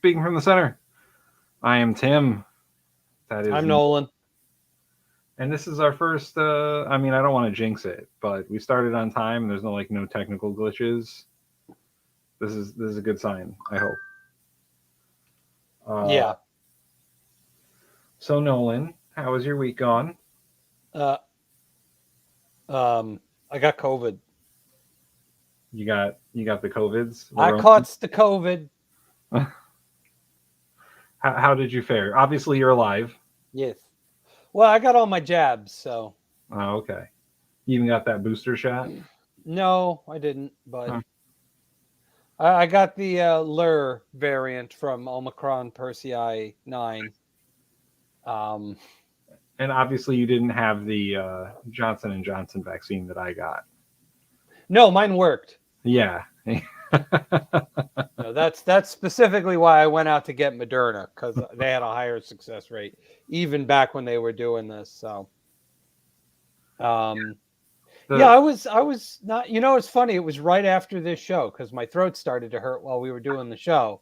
Speaking from the center, I am Tim. That is, I'm Nolan. and this is our first. I mean, I don't want to jinx it, but we started on time. And there's no technical glitches. This is a good sign. I hope. Uh, Yeah. so Nolan, how was your week gone? Uh, I got COVID. You got the covids, the I Rona? caught the COVID. How did you fare? Obviously, you're alive. Yes. Well, I got all my jabs, so Oh, okay. You even got that booster shot. no, I didn't. But Huh. I got the Lur variant from Omicron Persei 9. Um, And obviously, you didn't have the Johnson & Johnson vaccine that I got. no, mine worked. Yeah. No, that's specifically why I went out to get Moderna because they had a higher success rate even back when they were doing this. So, um, yeah, the I was not. It's funny. It was right after this show because my throat started to hurt while we were doing the show,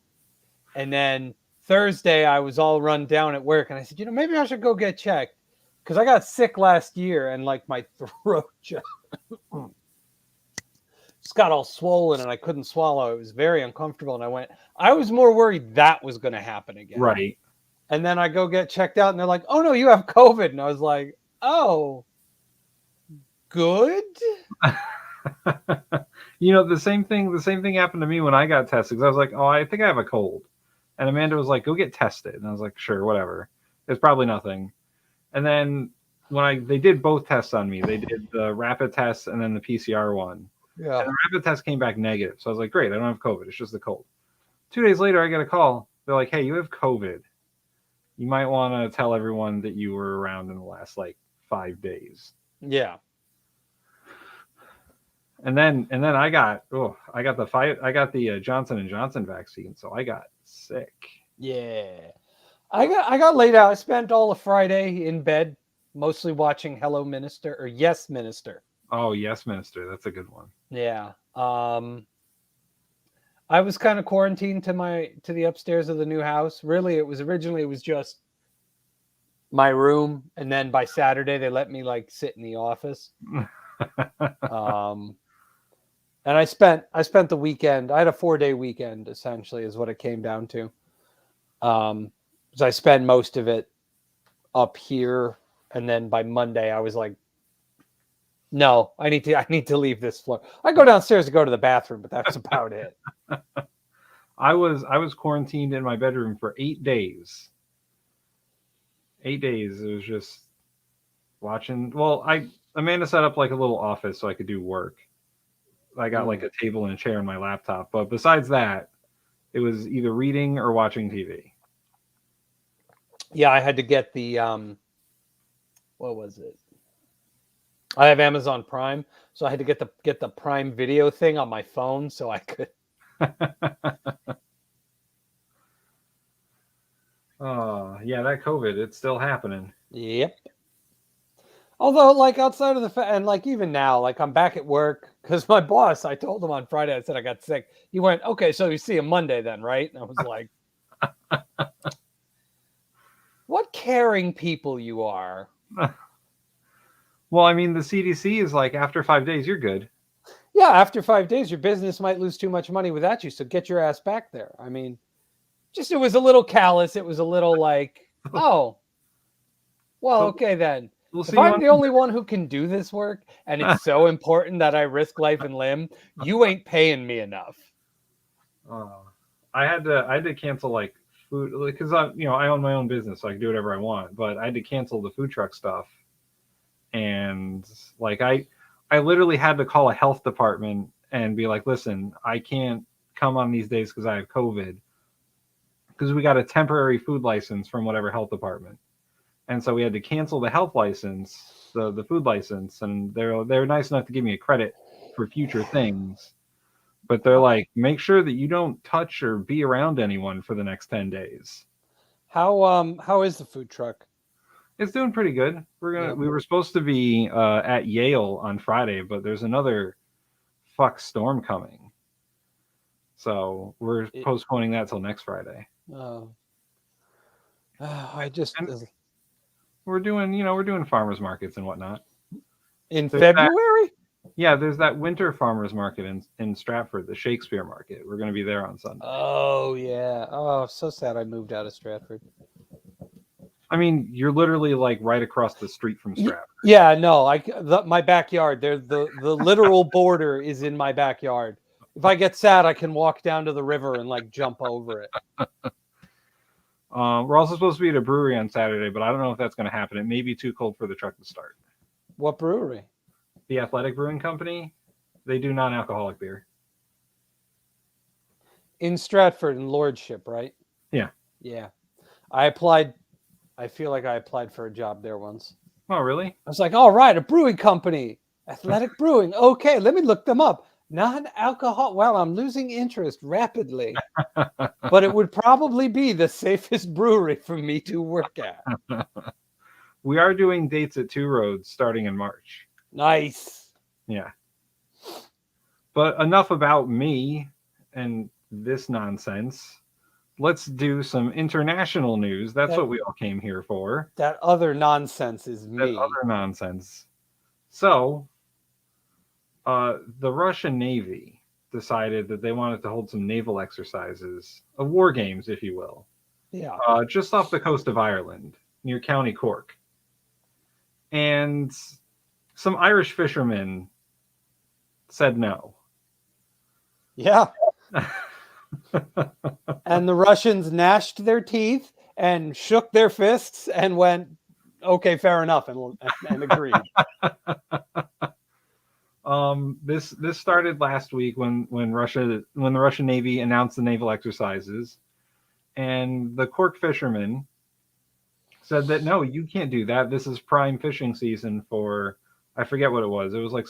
and then Thursday I was all run down at work, and I said, maybe I should go get checked because I got sick last year and like my throat just got all swollen and I couldn't swallow. It was very uncomfortable, and I was more worried that was going to happen again. right. And then I go get checked out, and they're like, "Oh no, you have COVID," and I was like, "Oh, good." The same thing happened to me when I got tested, because I was like, oh, I think I have a cold. And Amanda was like, go get tested. And I was like, sure, whatever. It's probably nothing. And then they did both tests on me. They did the rapid test and then the PCR one. Yeah. And the rapid test came back negative. So I was like, great, I don't have COVID. It's just the cold. 2 days later, I get a call. They're like, hey, you have COVID. You might want to tell everyone that you were around in the last 5 days. Yeah. And then I got the Johnson & Johnson vaccine, so I got sick. Yeah. I got laid out. I spent all of Friday in bed, mostly watching Hello Minister or Yes Minister. Oh, Yes Minister, that's a good one. Yeah. I was kind of quarantined to the upstairs of the new house. Really, it was just my room, and then by Saturday they let me sit in the office. And I spent the weekend. I had a 4-day weekend, essentially, is what it came down to. So I spent most of it up here, and then by Monday I was like, no, I need to leave this floor. I go downstairs to go to the bathroom, but that's about it. I was quarantined in my bedroom for 8 days. 8 days. It was just watching. Well, Amanda set up a little office so I could do work. I got a table and a chair and my laptop, but besides that, it was either reading or watching TV. Yeah, I had to get the what was it? I have Amazon Prime, so I had to get the Prime Video thing on my phone so I could. Oh, yeah, that COVID, it's still happening. Yep. Although, outside of the and even now, I'm back at work because my boss, I told him on Friday, I said I got sick. He went, okay, so you see him Monday then, right? And I was like, what caring people you are. Well, I mean, the CDC is after 5 days, you're good. Yeah, after 5 days, your business might lose too much money without you, so get your ass back there. I mean, it was a little callous. It was a little oh, well, okay then. We'll If I'm the only one who can do this work, and it's so important that I risk life and limb, you ain't paying me enough. I had to cancel food because I own my own business, so I can do whatever I want. But I had to cancel the food truck stuff, and I literally had to call a health department and be like, listen, I can't come on these days because I have COVID, because we got a temporary food license from whatever health department. And so we had to cancel the health license, the food license, and they're nice enough to give me a credit for future things. But they're like, make sure that you don't touch or be around anyone for the next 10 days. How is the food truck? It's doing pretty good. We were supposed to be at Yale on Friday, but there's another storm coming. So we're postponing that till next Friday. I just And we're doing farmers markets and whatnot. in There's February. there's that winter farmers market in Stratford, the Shakespeare Market. We're going to be there on Sunday. Oh yeah. Oh, so sad I moved out of Stratford. I mean, you're literally like right across the street from Stratford. Yeah, no, my backyard. The literal border is in my backyard. If I get sad, I can walk down to the river and like jump over it. We're also supposed to be at a brewery on Saturday, but I don't know if that's going to happen. It may be too cold for the truck to start. What brewery? The Athletic Brewing Company. They do non-alcoholic beer. In Stratford and Lordship, right? Yeah. Yeah. I applied. I feel like I applied for a job there once. Oh, really? I was like, all right, a brewing company, Athletic Brewing. Okay, let me look them up. Non-alcohol. Well, I'm losing interest rapidly, but it would probably be the safest brewery for me to work at. We are doing dates at Two Roads starting in March. Nice. Yeah. But enough about me and this nonsense. Let's do some international news. That's what we all came here for. That other nonsense is me. That other nonsense. So, the Russian Navy decided that they wanted to hold some naval exercises, war games, if you will. Yeah. Just off the coast of Ireland, near County Cork. And some Irish fishermen said no. Yeah. And the Russians gnashed their teeth and shook their fists and went, okay, fair enough, and agreed. This started last week when the Russian Navy announced the naval exercises, and the Cork fishermen said that no, you can't do that. This is prime fishing season for, I forget what it was. It was like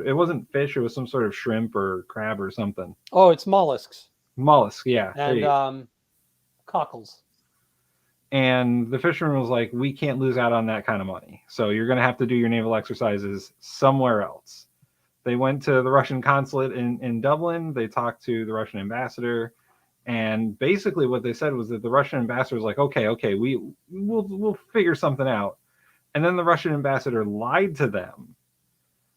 it wasn't fish. It was some sort of shrimp or crab or something. Oh, it's mollusks. Mollusk, yeah. And cockles. And the fisherman was like, we can't lose out on that kind of money. So you're going to have to do your naval exercises somewhere else. They went to the Russian consulate in Dublin. They talked to the Russian ambassador. And basically what they said was that the Russian ambassador was like, okay, we'll figure something out. And then the Russian ambassador lied to them.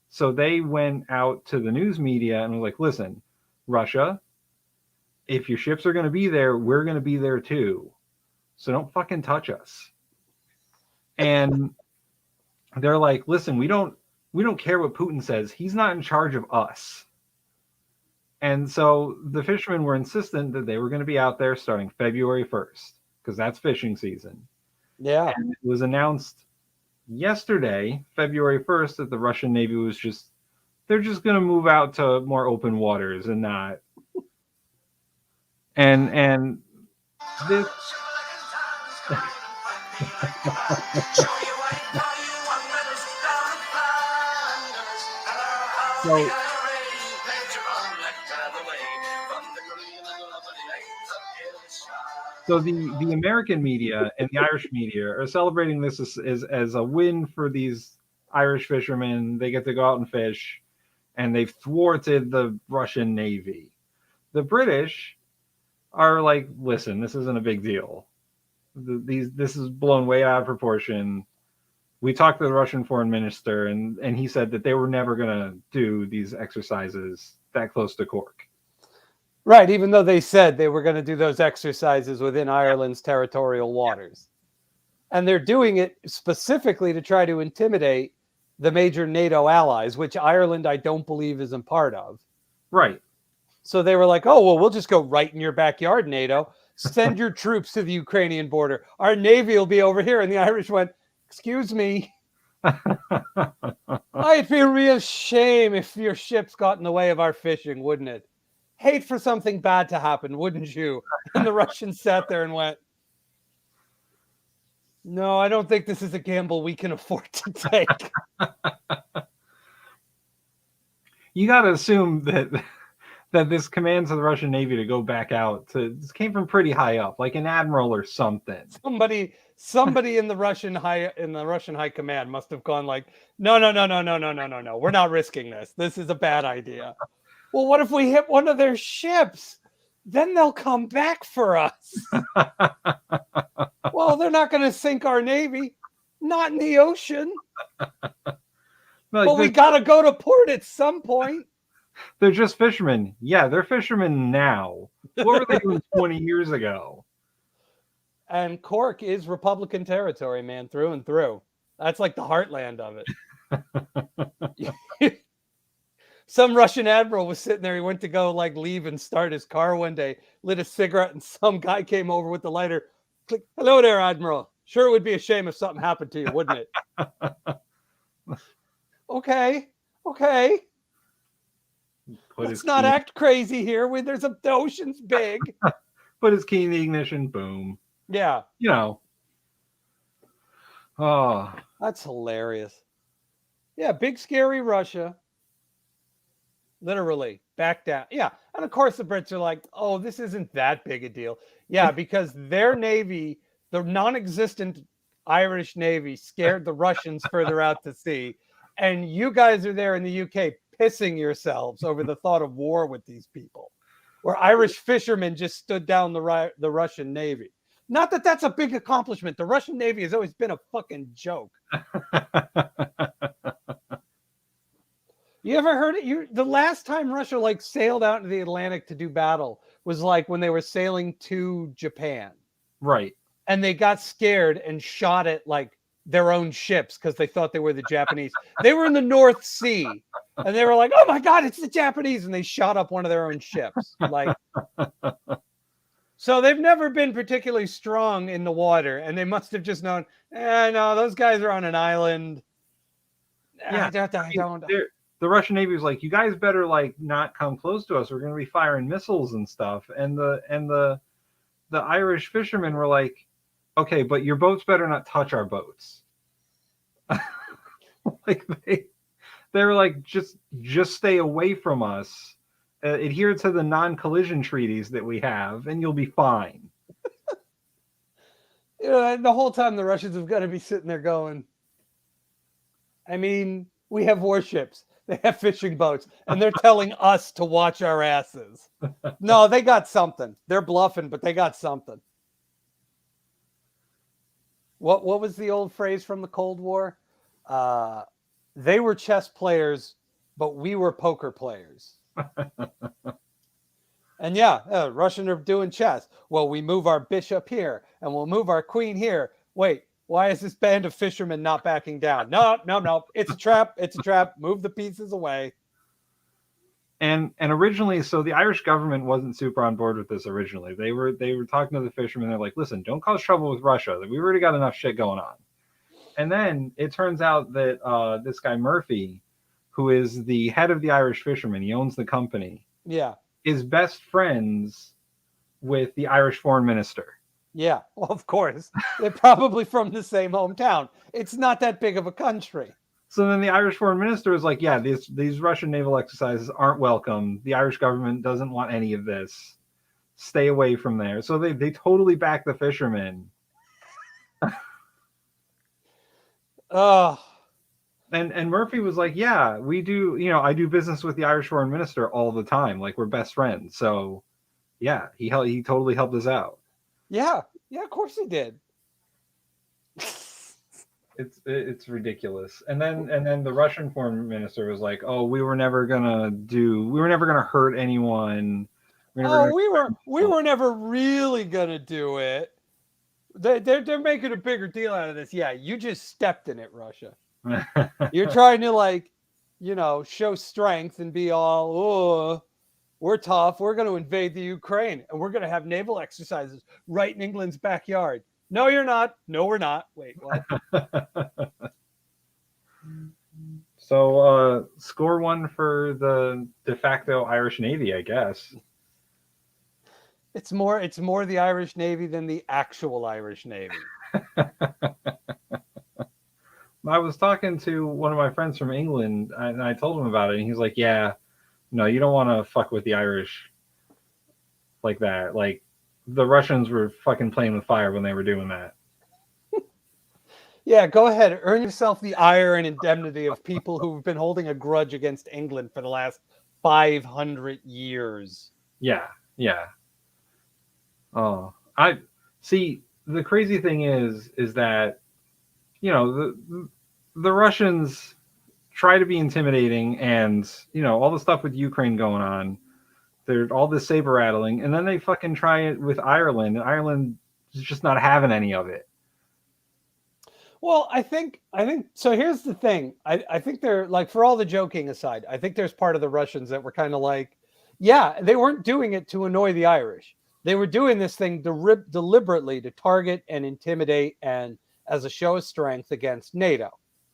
So they went out to the news media and was like, listen, Russia, if your ships are going to be there, we're going to be there too. So don't fucking touch us. And they're like, listen, we don't care what Putin says. He's not in charge of us. And so the fishermen were insistent that they were going to be out there starting February 1st, because that's fishing season. Yeah. And it was announced yesterday, February 1st, that the Russian Navy was they're just going to move out to more open waters and not. And this. So the American media and the Irish media are celebrating this as a win for these Irish fishermen. They get to go out and fish, and they've thwarted the Russian Navy. The British are like, listen, this isn't a big deal. This is blown way out of proportion. We talked to the Russian foreign minister, and he said that they were never going to do these exercises that close to Cork. Right, even though they said they were going to do those exercises within Ireland's territorial waters. And they're doing it specifically to try to intimidate the major NATO allies, which Ireland, I don't believe, isn't part of. Right. So they were like, oh, well, we'll just go right in your backyard, NATO. Send your troops to the Ukrainian border. Our Navy will be over here. And the Irish went, excuse me. It'd be a real shame if your ships got in the way of our fishing, wouldn't it? Hate for something bad to happen, wouldn't you? And the Russians sat there and went, no, I don't think this is a gamble we can afford to take. You got to assume that this commands the Russian Navy to go back out. This came from pretty high up, like an admiral or something. Somebody in the Russian high command must have gone like, no. We're not risking this. This is a bad idea. Well, what if we hit one of their ships? then they'll come back for us. Well, they're not going to sink our Navy. Not in the ocean. Like, But we got to go to port at some point. they're just fishermen. Yeah, they're fishermen now. What were they doing 20 years ago? And Cork is Republican territory, man, through and through. That's like the heartland of it. Some Russian admiral was sitting there. He went to go like leave and start his car one day, lit a cigarette, and some guy came over with the lighter. Click, hello there, Admiral. Sure, it would be a shame if something happened to you, wouldn't it? Okay. Let's not act crazy here. When the ocean's big. Put his key in the ignition. Boom. Yeah. You know. Oh, that's hilarious. Yeah, big scary Russia. Literally back down. Yeah. And of course the Brits are like, oh, this isn't that big a deal. Yeah, because their Navy, the non-existent Irish Navy, scared the Russians further out to sea. And you guys are there in the UK pissing yourselves over the thought of war with these people. Where Irish fishermen just stood down the Russian Navy. Not that that's a big accomplishment. The Russian Navy has always been a fucking joke. You ever heard it? The last time Russia like sailed out into the Atlantic to do battle was like when they were sailing to Japan. Right. And they got scared and shot at like their own ships because they thought they were the Japanese. They were in the North Sea and they were like, oh my God, it's the Japanese. And they shot up one of their own ships. Like, so they've never been particularly strong in the water. And they must have just known, no, those guys are on an island. Yeah. The Russian Navy was like, you guys better like not come close to us. We're going to be firing missiles and stuff. And the Irish fishermen were like, okay, but your boats better not touch our boats. Like they were like, just stay away from us. Adhere to the non-collision treaties that we have, and you'll be fine. The whole time the Russians have got to be sitting there going, I mean, we have warships. They have fishing boats, and they're telling us to watch our asses. No, they got something. They're bluffing, but they got something. What was the old phrase from the Cold War? They were chess players, but we were poker players. And yeah, Russians are doing chess. Well, we move our bishop here, and we'll move our queen here. Wait. Why is this band of fishermen not backing down? No. It's a trap. Move the pieces away. And originally, so the Irish government wasn't super on board with this originally. They were talking to the fishermen. They're like, listen, don't cause trouble with Russia. We've already got enough shit going on. And then it turns out that this guy Murphy, who is the head of the Irish fishermen, he owns the company. Yeah. Is best friends with the Irish foreign minister. Yeah, well, of course. They're probably from the same hometown. It's not that big of a country. So then the Irish foreign minister was like, yeah, these Russian naval exercises aren't welcome. The Irish government doesn't want any of this. Stay away from there. So they totally back the fishermen. Oh. And Murphy was like, yeah, we do, I do business with the Irish foreign minister all the time. Like, we're best friends. So yeah, he totally helped us out. Yeah, of course he did. It's ridiculous. And then the Russian foreign minister was like, "Oh, we were never gonna hurt anyone. We were never really gonna do it. They're making a bigger deal out of this. Yeah, you just stepped in it, Russia. You're trying to show strength and be all, oh, we're tough. We're going to invade the Ukraine and we're going to have naval exercises right in England's backyard. No, you're not. No, we're not. Wait, what? So, score one for the de facto Irish Navy, I guess. It's more the Irish Navy than the actual Irish Navy. I was talking to one of my friends from England and I told him about it and he's like, yeah, no, you don't want to fuck with the Irish like that. Like, the Russians were fucking playing with fire when they were doing that. Yeah, go ahead. Earn yourself the ire and indemnity of people who've been holding a grudge against England for the last 500 years. Yeah. Oh, I see. The crazy thing is that the Russians try to be intimidating, and all the stuff with Ukraine going on. There's all this saber rattling, and then they fucking try it with Ireland, and Ireland is just not having any of it. Well, I think so. Here's the thing. I think they're like, for all the joking aside, I think there's part of the Russians that were kind of like, yeah, they weren't doing it to annoy the Irish. They were doing this thing deliberately to target and intimidate and as a show of strength against NATO,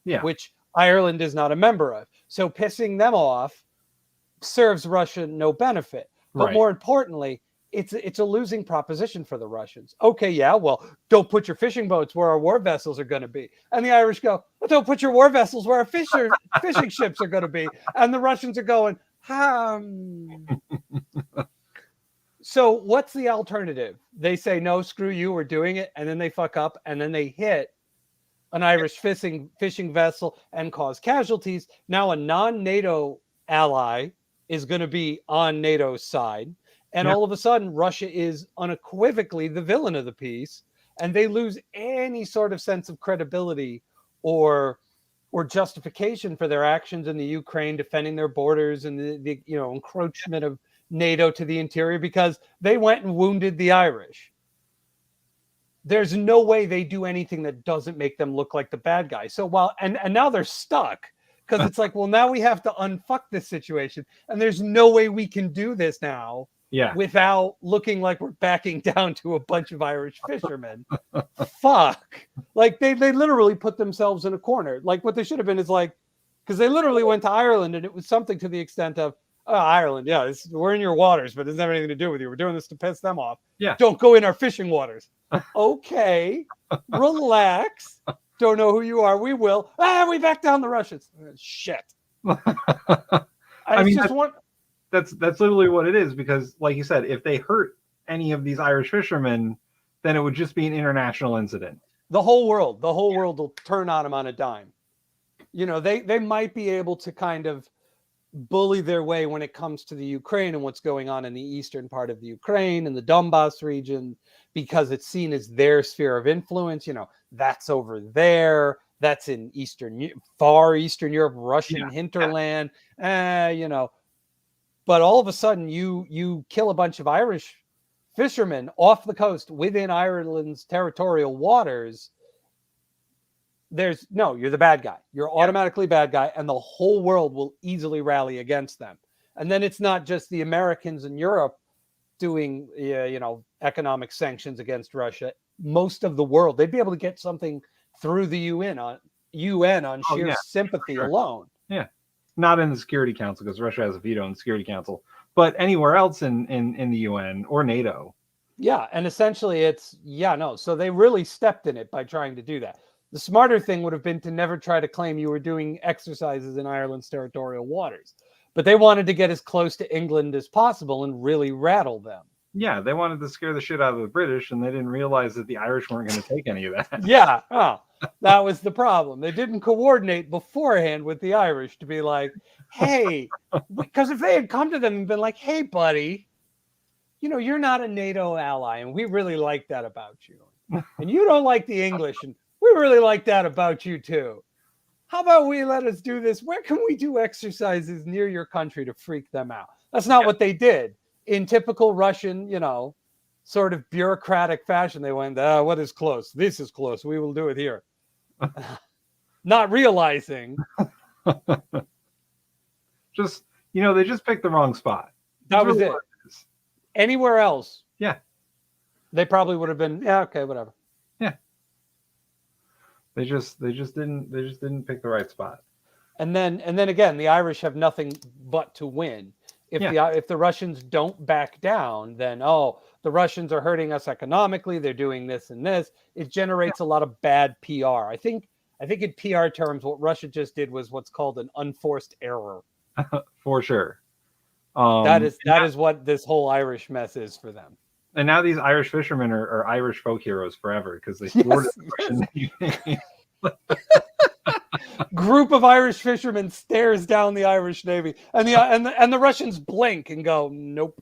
Yeah, which Ireland is not a member of. So pissing them off serves Russia no benefit. But right. more importantly, it's a losing proposition for the Russians. Okay, yeah, well, don't put your fishing boats where our war vessels are going to be. And the Irish go, well, don't put your war vessels where our fishing ships are going to be. And the Russians are going, So what's the alternative? They say, no, screw you, we're doing it. And then they fuck up and then they hit an Irish fishing vessel and cause casualties. Now a non-NATO ally is going to be on NATO's side. And Yeah. all of a sudden, Russia is unequivocally the villain of the piece, and they lose any sort of sense of credibility or justification for their actions in the Ukraine, defending their borders and the encroachment of NATO to the interior, because they went and wounded the Irish. There's no way they do anything that doesn't make them look like the bad guy. So and now they're stuck, because it's like, well, now we have to unfuck this situation, and there's no way we can do this now. Yeah. Without looking like we're backing down to a bunch of Irish fishermen. Fuck. Like they literally put themselves in a corner. Like what they should have been is like, because they literally went to Ireland and it was something to the extent of, oh, Ireland, yeah, we're in your waters, but it doesn't have anything to do with you. We're doing this to piss them off. Yeah. Don't go in our fishing waters. Okay. Relax. Don't know who you are. We will. We back down the Russians. Shit. I mean, that's literally what it is, because like you said, if they hurt any of these Irish fishermen, then it would just be an international incident. The whole world will turn on them on a dime. They might be able to kind of bully their way when it comes to the Ukraine and what's going on in the eastern part of the Ukraine and the Donbass region, because it's seen as their sphere of influence. That's over there. That's in far Eastern Europe, Russian hinterland. But all of a sudden, you kill a bunch of Irish fishermen off the coast within Ireland's territorial waters. You're the bad guy. You're automatically bad guy, and the whole world will easily rally against them. And then it's not just the Americans in Europe doing, economic sanctions against Russia. Most of the world, they'd be able to get something through the UN on sheer sympathy alone. Yeah. Not in the Security Council, because Russia has a veto in the Security Council, but anywhere else in the UN or NATO. Yeah, and essentially so they really stepped in it by trying to do that. The smarter thing would have been to never try to claim you were doing exercises in Ireland's territorial waters. But they wanted to get as close to England as possible and really rattle them. Yeah, they wanted to scare the shit out of the British, and they didn't realize that the Irish weren't going to take any of that. Yeah, that was the problem. They didn't coordinate beforehand with the Irish to be like, hey, because if they had come to them and been like, hey, buddy, you're not a NATO ally, and we really like that about you. And you don't like the English, and we really like that about you too. How about we let us do this? Where can we do exercises near your country to freak them out? That's not what they did. In typical Russian, sort of bureaucratic fashion, they went, what is close? This is close. We will do it here. Not realizing. Just, they just picked the wrong spot. That was it. Anywhere else. Yeah. They probably would have been, okay, whatever. Yeah. They just didn't pick the right spot. And then again, the Irish have nothing but to win. If the Russians don't back down, then the Russians are hurting us economically. They're doing this and this. It generates a lot of bad PR. I think in PR terms, what Russia just did was what's called an unforced error. For sure. That is what this whole Irish mess is for them. And now these Irish fishermen are Irish folk heroes forever, because they thwarted the Russian Navy. Group of Irish fishermen stares down the Irish Navy, and the Russians blink and go, nope.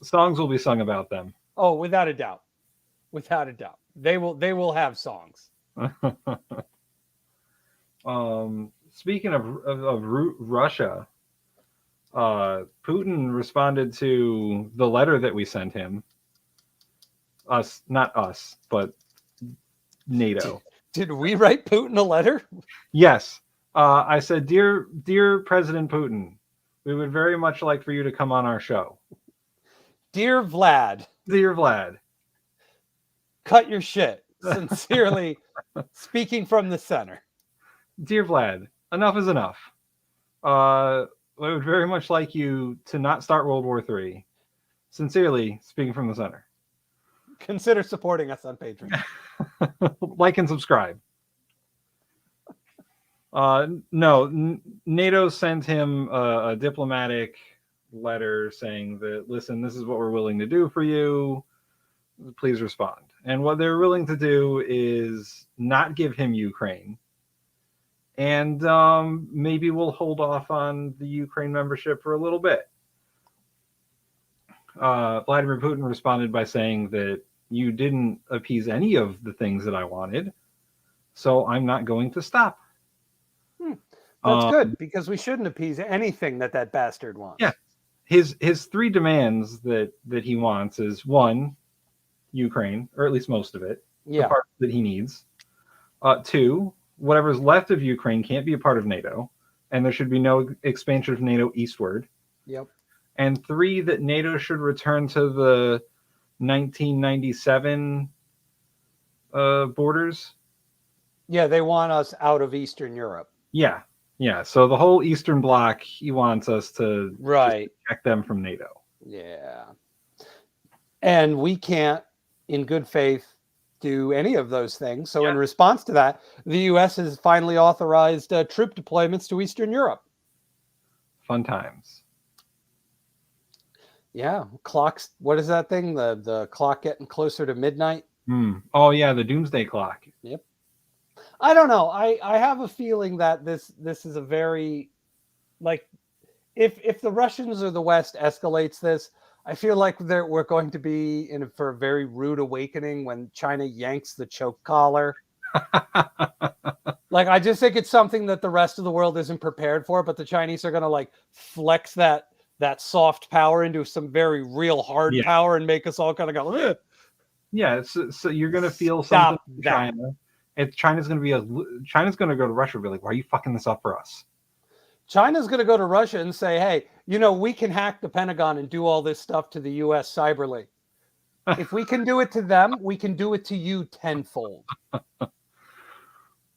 Songs will be sung about them. Oh, without a doubt. Without a doubt. They will have songs. Speaking of Russia, Putin responded to the letter that we sent him. Us, not us, but NATO. Did we write Putin a letter? Yes. I said, dear President Putin, we would very much like for you to come on our show. Dear Vlad. Dear Vlad. Cut your shit. Sincerely, speaking from the center. Dear Vlad, enough is enough. I would very much like you to not start World War III. Sincerely, speaking from the center. Consider supporting us on Patreon. Like and subscribe. No, NATO sent him a diplomatic letter saying that, listen, this is what we're willing to do for you. Please respond. And what they're willing to do is not give him Ukraine. And maybe we'll hold off on the Ukraine membership for a little bit. Vladimir Putin responded by saying that you didn't appease any of the things that I wanted, so I'm not going to stop. That's good, because we shouldn't appease anything that bastard wants. Yeah. His three demands that he wants is, one, Ukraine, or at least most of it, the part that he needs. Two, whatever's left of Ukraine can't be a part of NATO, and there should be no expansion of NATO eastward. Yep. And three, that NATO should return to the 1997 borders. Yeah, they want us out of Eastern Europe. Yeah. So the whole Eastern Bloc, he wants us to check them from NATO. Yeah. And we can't, in good faith, do any of those things. So in response to that, the U.S. has finally authorized troop deployments to Eastern Europe. Fun times. Yeah. Clocks. What is that thing? The clock getting closer to midnight? Oh, yeah. The doomsday clock. Yep. I don't know. I have a feeling that this is a very, like, if the Russians or the West escalates this, I feel like we're going to be for a very rude awakening when China yanks the choke collar. Like, I just think it's something that the rest of the world isn't prepared for, but the Chinese are going to like flex that soft power into some very real hard power and make us all kind of go, ugh. Yeah. So you're going to feel something from China. China's going to go to Russia and be like, why are you fucking this up for us? China's going to go to Russia and say, hey, we can hack the Pentagon and do all this stuff to the U.S. cyberly. If we can do it to them, we can do it to you tenfold.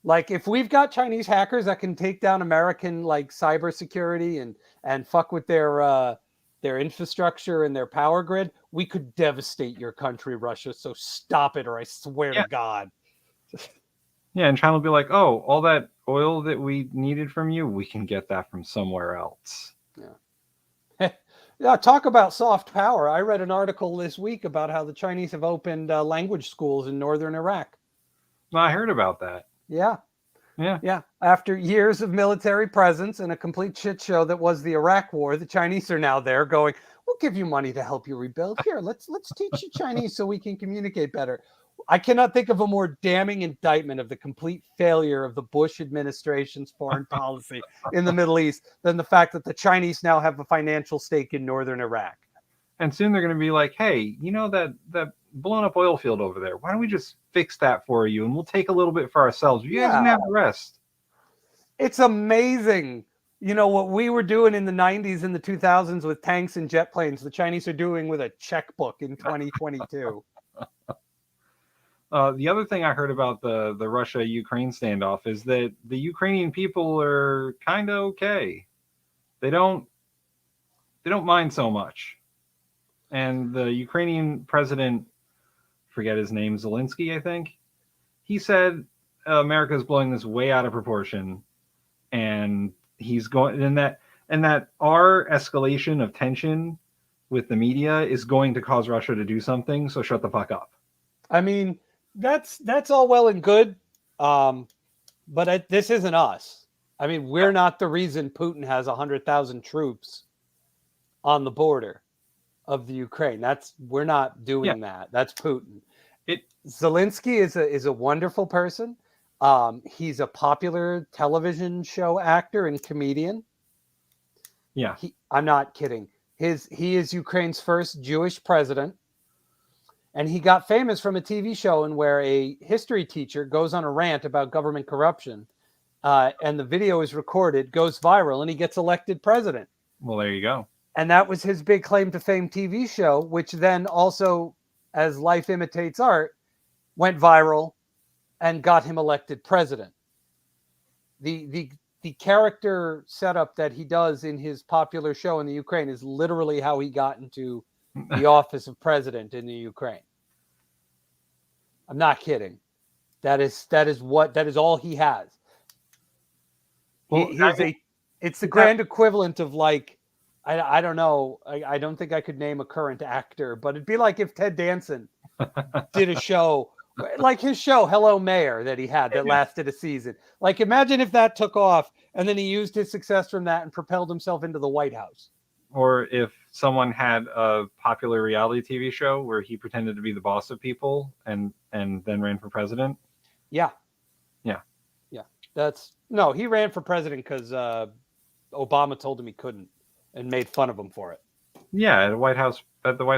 Like, if we've got Chinese hackers that can take down American like cybersecurity and fuck with their infrastructure and their power grid, we could devastate your country, Russia. So stop it, or I swear to God. Yeah, and China will be like, oh, all that oil that we needed from you, we can get that from somewhere else. Yeah. Yeah, talk about soft power. I read an article this week about how the Chinese have opened language schools in northern Iraq. I heard about that. Yeah. After years of military presence and a complete shit show that was the Iraq War, the Chinese are now there going, we'll give you money to help you rebuild. Here, let's teach you Chinese so we can communicate better. I cannot think of a more damning indictment of the complete failure of the Bush administration's foreign policy in the Middle East than the fact that the Chinese now have a financial stake in northern Iraq. And soon they're going to be like, hey, that blown up oil field over there, why don't we just fix that for you and we'll take a little bit for ourselves. You guys can have the rest. It's amazing. What we were doing in the 90s and the 2000s with tanks and jet planes, the Chinese are doing with a checkbook in 2022. The other thing I heard about the Russia-Ukraine standoff is that the Ukrainian people are kind of okay. They don't mind so much. And the Ukrainian president, forget his name, Zelensky, I think, he said America is blowing this way out of proportion, and he's going and that our escalation of tension with the media is going to cause Russia to do something. So shut the fuck up. I mean, that's all well and good, but this isn't us. I mean, we're not the reason Putin has 100,000 troops on the border. of the Ukraine. We're not doing that. That's Putin. It Zelensky is a wonderful person. He's a popular television show actor and comedian. yeah. I'm not kidding. He is Ukraine's first Jewish president, and he got famous from a TV show in where a history teacher goes on a rant about government corruption, and the video is recorded, goes viral, and he gets elected president. Well, there you go. And that was his big claim to fame TV show, which then also, as life imitates art, went viral and got him elected president. The character setup that he does in his popular show in the Ukraine is literally how he got into the office of president in the Ukraine. I'm not kidding. That is all he has. Well, It's the grand equivalent of like, I don't know. I don't think I could name a current actor, but it'd be like if Ted Danson did a show like his show Hello Mayor that he had that lasted a season. Like imagine if that took off and then he used his success from that and propelled himself into the White House. Or if someone had a popular reality TV show where he pretended to be the boss of people and then ran for president. Yeah. Yeah. He ran for president because Obama told him he couldn't and made fun of him for it. Yeah, at the White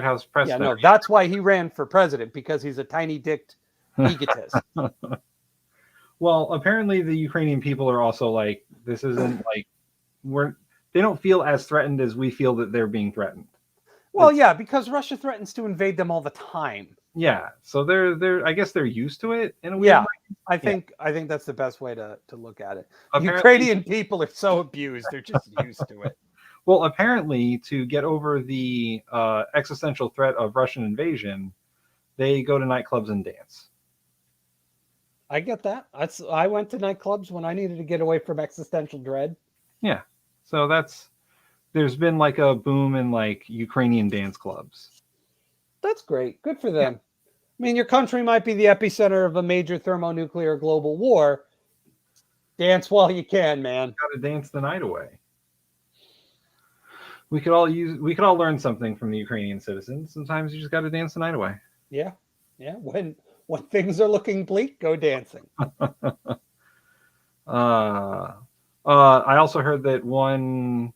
House press. Yeah, no, that's why he ran for president, because he's a tiny-dicked egotist. Well, apparently the Ukrainian people are also like, this isn't like they don't feel as threatened as we feel that they're being threatened. Well, yeah, because Russia threatens to invade them all the time. Yeah, so they're I guess they're used to it in a way. Yeah, I think that's the best way to look at it. Apparently, Ukrainian people are so abused; they're just used to it. Well, apparently, to get over the existential threat of Russian invasion, they go to nightclubs and dance. I get that. I went to nightclubs when I needed to get away from existential dread. Yeah, so there's been like a boom in like Ukrainian dance clubs. That's great. Good for them. Yeah. I mean, your country might be the epicenter of a major thermonuclear global war. Dance while you can, man. Got to dance the night away. We could all learn something from the Ukrainian citizens. Sometimes you just got to dance the night away. Yeah. When things are looking bleak, go dancing. I also heard that one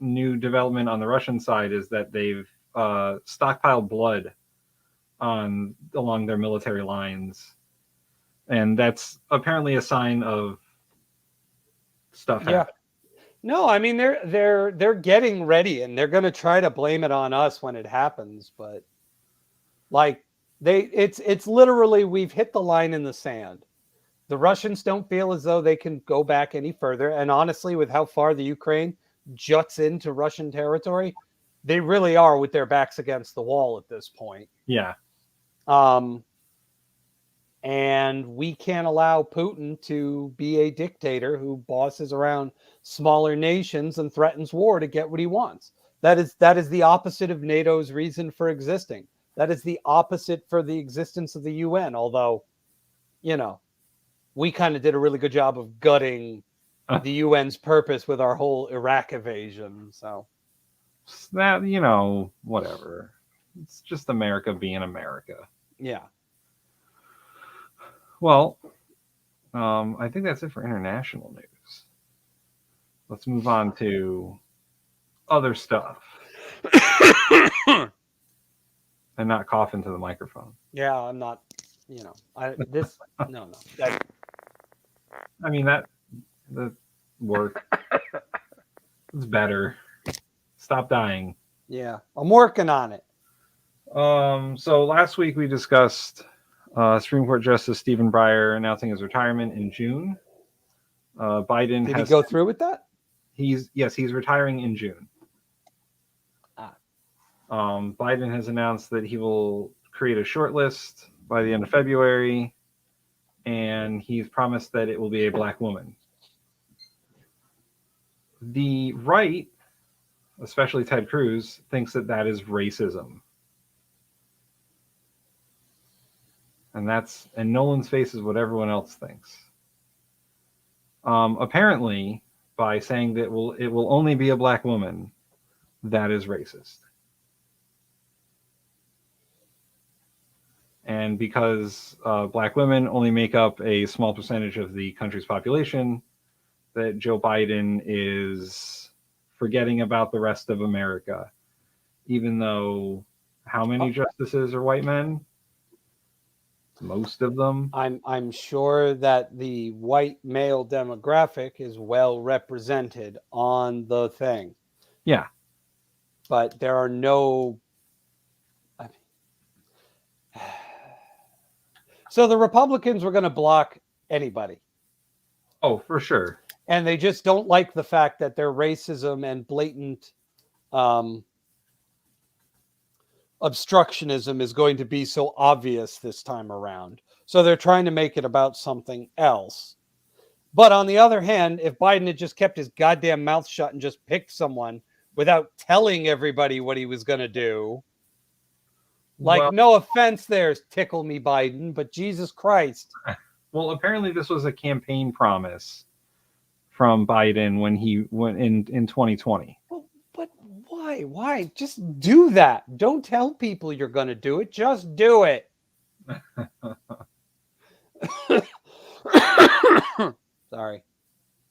new development on the Russian side is that they've stockpiled blood along their military lines, and that's apparently a sign of stuff happening. No, I mean they're getting ready, and they're going to try to blame it on us when it happens, but like it's literally we've hit the line in the sand. The Russians don't feel as though they can go back any further, and honestly, with how far the Ukraine juts into Russian territory, they really are with their backs against the wall at this point. Yeah. And we can't allow Putin to be a dictator who bosses around smaller nations and threatens war to get what he wants. That is the opposite of NATO's reason for existing. That is the opposite for the existence of the UN. Although, we kind of did a really good job of gutting the UN's purpose with our whole Iraq invasion. So that, whatever. It's just America being America. Yeah. Well, I think that's it for international news. Let's move on to other stuff. And not cough into the microphone. Yeah, I'm not, no. I mean, that work. It's better. Stop dying. Yeah, I'm working on it. So last week we discussed Supreme Court Justice Stephen Breyer announcing his retirement in June. Biden Did he go through with that? He's retiring in June. Biden has announced that he will create a short list by the end of February, and he's promised that it will be a black woman. The right, especially Ted Cruz, thinks that is racism. And Nolan's face is what everyone else thinks. Apparently, by saying that it will only be a black woman, that is racist. And because black women only make up a small percentage of the country's population, that Joe Biden is forgetting about the rest of America, even though how many justices are white men? Most of them. I'm sure that the white male demographic is well represented on the thing. Yeah. But there are no. I mean, so the Republicans were going to block anybody. Oh, for sure. And they just don't like the fact that their racism and blatant obstructionism is going to be so obvious this time around. So they're trying to make it about something else. But on the other hand, if Biden had just kept his goddamn mouth shut and just picked someone without telling everybody what he was going to do, like, well, no offense there, Tickle Me Biden, but Jesus Christ. Well, apparently this was a campaign promise from Biden when he went in 2020. Well, but why? Why? Just do that. Don't tell people you're going to do it. Just do it. Sorry.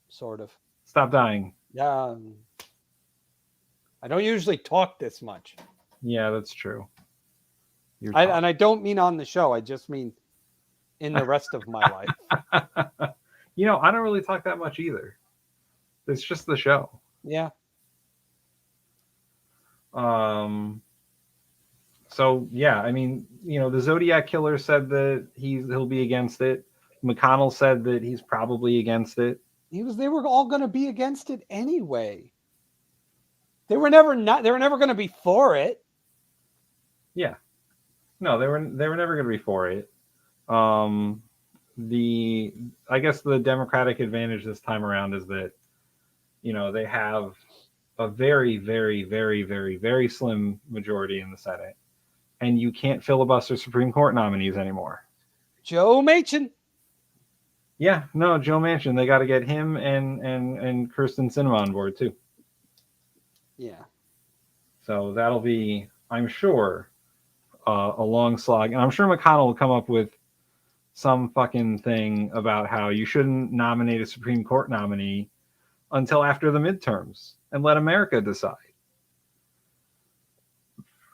Sort of. Stop dying. Yeah. I don't usually talk this much. Yeah, that's true. And I don't mean on the show. I just mean in the rest of my life. You know, I don't really talk that much either. It's just the show. Yeah. So yeah, I mean, you know, the Zodiac Killer said that he'll be against it. McConnell said that he's probably against it. They were all going to be against it anyway. They were never going to be for it. Yeah. No, they were never going to be for it. I guess the Democratic advantage this time around is that, you know, they have a very, very, very, very, very slim majority in the Senate, and you can't filibuster Supreme Court nominees anymore. Joe Manchin. Yeah, no, Joe Manchin. They got to get him and Kirsten Sinema on board too. Yeah. So that'll be, I'm sure, a long slog, and I'm sure McConnell will come up with some fucking thing about how you shouldn't nominate a Supreme Court nominee until after the midterms and let America decide.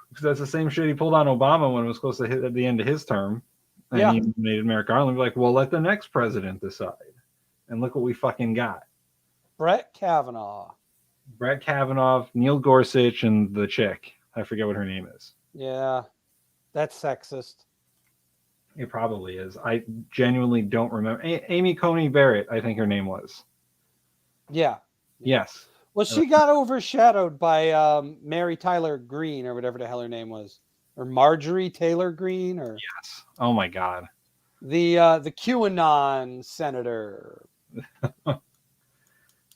Because that's the same shit he pulled on Obama when it was close to hit at the end of his term. And he nominated Merrick Garland. Be like, well, let the next president decide. And look what we fucking got. Brett Kavanaugh, Neil Gorsuch, and the chick. I forget what her name is. Yeah, that's sexist. It probably is. I genuinely don't remember. Amy Coney Barrett, I think her name was. Yeah. Yes. Well, she got overshadowed by Mary Tyler Greene, or whatever the hell her name was, or Marjorie Taylor Greene, or yes. Oh my God. The QAnon senator. The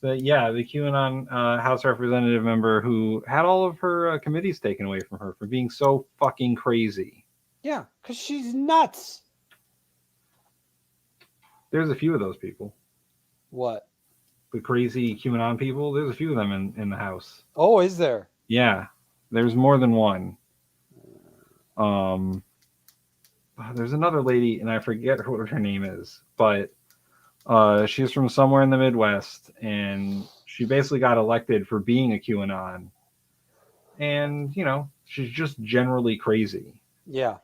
QAnon House Representative member who had all of her committees taken away from her for being so fucking crazy. Yeah, because she's nuts. There's a few of those people. What? The crazy QAnon people? There's a few of them in the House. Oh, is there? Yeah, there's more than one. There's another lady, and I forget what her name is, but she's from somewhere in the Midwest, and she basically got elected for being a QAnon. And, you know, she's just generally crazy. Yeah.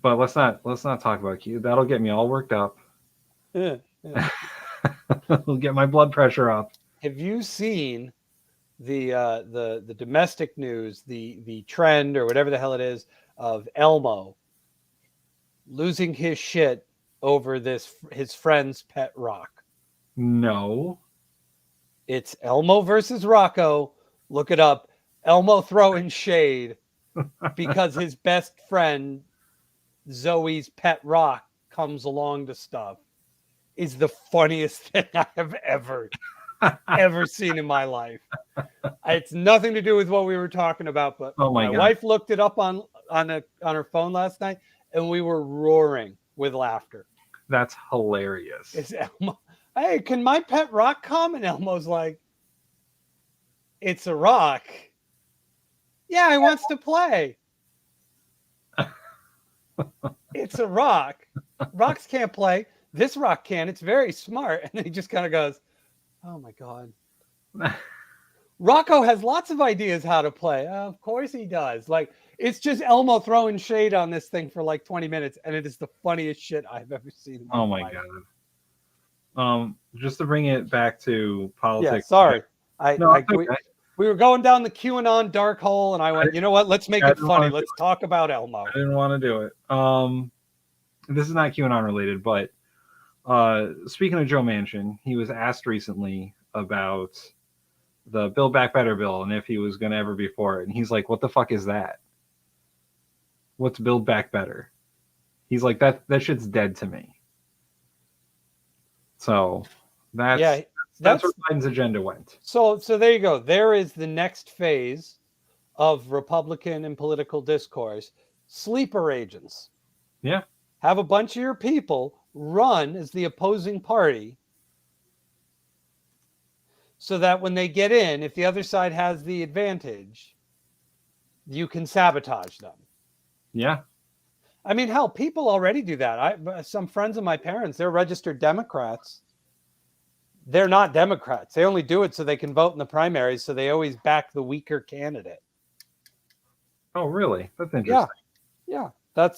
But let's not talk about Q. That'll get me all worked up. Yeah. It'll get my blood pressure up. Have you seen the domestic news, the trend or whatever the hell it is of Elmo losing his shit over his friend's pet rock? No. It's Elmo versus Rocco. Look it up. Elmo throwing shade because his best friend Zoe's pet rock comes along to stuff is the funniest thing I have ever seen in my life. It's nothing to do with what we were talking about, but my wife looked it up on her phone last night, and we were roaring with laughter. That's hilarious. It's Elmo. Hey, can my pet rock come? And Elmo's like, it's a rock. Yeah, he wants to play. It's a rock. Rocks can't play. This rock can. It's very smart. And then he just kind of goes, oh my God. Rocco has lots of ideas how to play. Of course he does. Like, it's just Elmo throwing shade on this thing for like 20 minutes. And it is the funniest shit I've ever seen in my Oh my life. God. Just to bring it back to politics. Yeah, sorry. No, it's okay. We were going down the QAnon dark hole, and I went, you know what? Let's make it funny. Let's talk about Elmo. I didn't want to do it. This is not QAnon related, but speaking of Joe Manchin, he was asked recently about the Build Back Better bill and if he was going to ever be for it. And he's like, what the fuck is that? What's Build Back Better? He's like, that shit's dead to me. So that's where Biden's agenda went. So there you go. There is the next phase of Republican and political discourse. Sleeper agents. Yeah. Have a bunch of your people run as the opposing party so that when they get in, if the other side has the advantage, you can sabotage them. Yeah. I mean, hell, people already do that. Some friends of my parents, they're registered Democrats. They're not Democrats. They only do it so they can vote in the primaries, so they always back the weaker candidate. Oh, really? That's interesting. Yeah.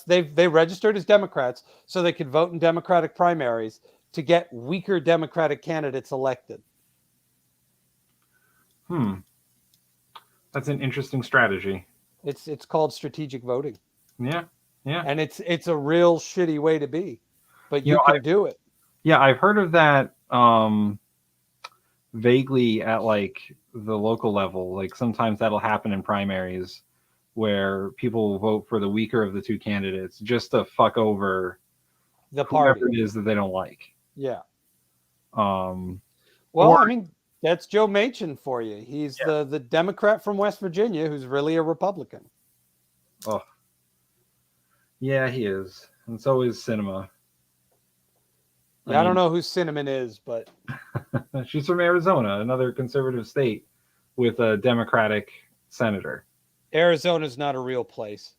They registered as Democrats so they could vote in Democratic primaries to get weaker Democratic candidates elected. That's an interesting strategy. It's called strategic voting. Yeah. And it's a real shitty way to be, but you can do it. Yeah, I've heard of that vaguely at like the local level. Like sometimes that'll happen in primaries where people will vote for the weaker of the two candidates just to fuck over the party whoever it is that they don't like. Yeah. Well, I mean, that's Joe Manchin for you. He's the Democrat from West Virginia who's really a Republican. Oh. Yeah, he is. And so is Sinema. Yeah, I don't know who Cinnamon is, but she's from Arizona, another conservative state with a Democratic senator. Arizona's not a real place.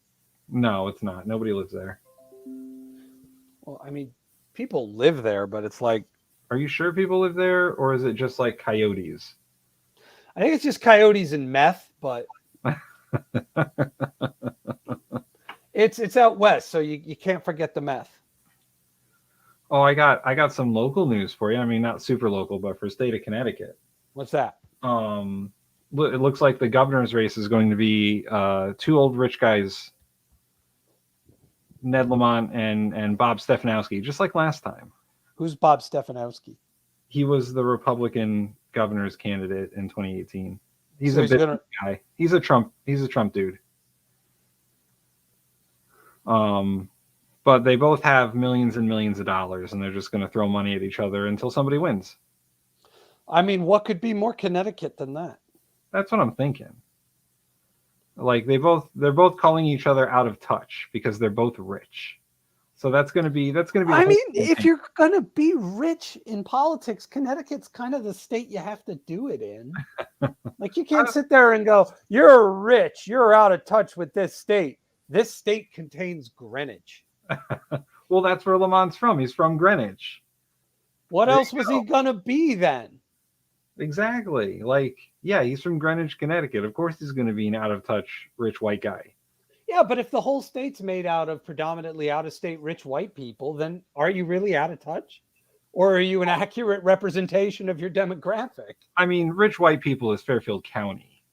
No, it's not. Nobody lives there. Well, I mean, people live there, but it's like... Are you sure people live there, or is it just like coyotes? I think it's just coyotes and meth, but... It's out west, so you can't forget the meth. Oh, I got some local news for you. I mean, not super local, but for the state of Connecticut. What's that? It looks like the governor's race is going to be two old rich guys, Ned Lamont and Bob Stefanowski, just like last time. Who's Bob Stefanowski? He was the Republican governor's candidate in 2018. He's a bit guy. He's a Trump dude. But they both have millions and millions of dollars, and they're just going to throw money at each other until somebody wins. I mean, what could be more Connecticut than that? That's what I'm thinking. Like they're both calling each other out of touch because they're both rich. So that's going to be. I mean, if you're going to be rich in politics, Connecticut's kind of the state you have to do it in. Like you can't sit there and go, "You're rich. You're out of touch with this state. This state contains Greenwich." Well, that's where Lamont's from. He's from Greenwich. What else was he going to be then? Exactly. Like, yeah, he's from Greenwich, Connecticut. Of course he's going to be an out-of-touch rich white guy. Yeah, but if the whole state's made out of predominantly out-of-state rich white people, then are you really out of touch? Or are you an accurate representation of your demographic? I mean, rich white people is Fairfield County.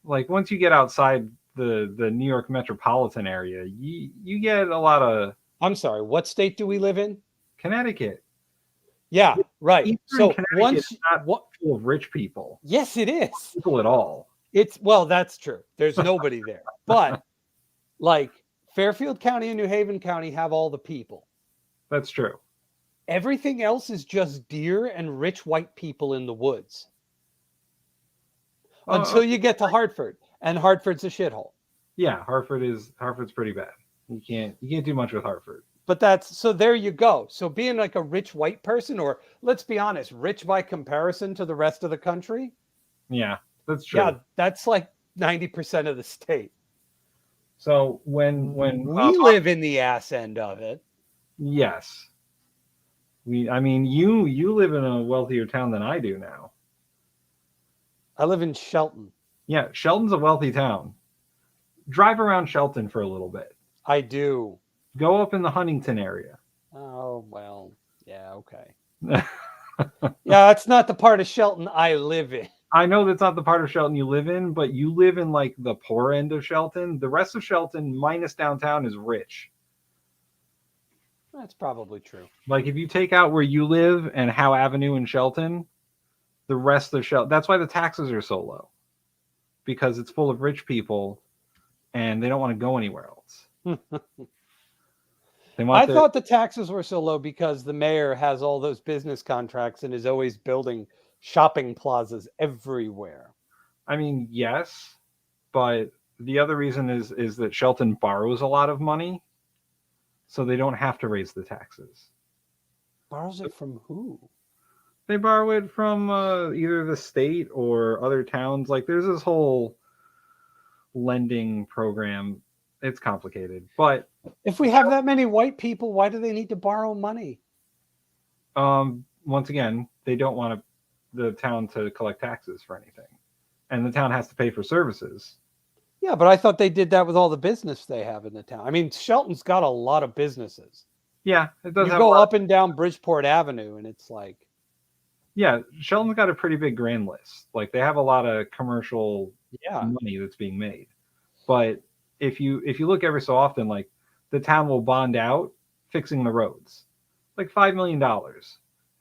Like, once you get outside the New York metropolitan area, you get a lot of... I'm sorry, what state do we live in? Connecticut. Yeah, right. Eastern so once not full of rich people. Yes, it is. People at all. Well, that's true. There's nobody there. But like Fairfield County and New Haven County have all the people. That's true. Everything else is just deer and rich white people in the woods. Until you get to Hartford. And Hartford's a shithole. Yeah, Hartford's pretty bad. You can't do much with Hartford. But so there you go. So being like a rich white person, or let's be honest, rich by comparison to the rest of the country. Yeah, that's true. Yeah, that's like 90% of the state. So when we live in the ass end of it. yes, I mean you live in a wealthier town than I do now. I live in Shelton. Yeah, Shelton's a wealthy town. Drive around Shelton for a little bit. I do. Go up in the Huntington area. Oh, well, yeah, okay. Yeah, that's not the part of Shelton I live in. I know that's not the part of Shelton you live in, but you live in like the poor end of Shelton. The rest of Shelton, minus downtown, is rich. That's probably true. Like if you take out where you live and Howe Avenue in Shelton, the rest of Shelton, that's why the taxes are so low. Because it's full of rich people and they don't want to go anywhere else. I thought the taxes were so low because the mayor has all those business contracts and is always building shopping plazas everywhere. I mean, yes, but the other reason is that Shelton borrows a lot of money, so they don't have to raise the taxes. Borrows it from who? They borrow it from either the state or other towns. Like there's this whole lending program. It's complicated, but if we have that many white people, why do they need to borrow money? Once again, they don't want the town to collect taxes for anything, and the town has to pay for services. Yeah, but I thought they did that with all the business they have in the town. I mean, Shelton's got a lot of businesses. Yeah, it does. You go up and down Bridgeport Avenue, and it's like, yeah, Shelton's got a pretty big grand list. Like they have a lot of commercial money that's being made, but if you look every so often, like the town will bond out fixing the roads, like $5 million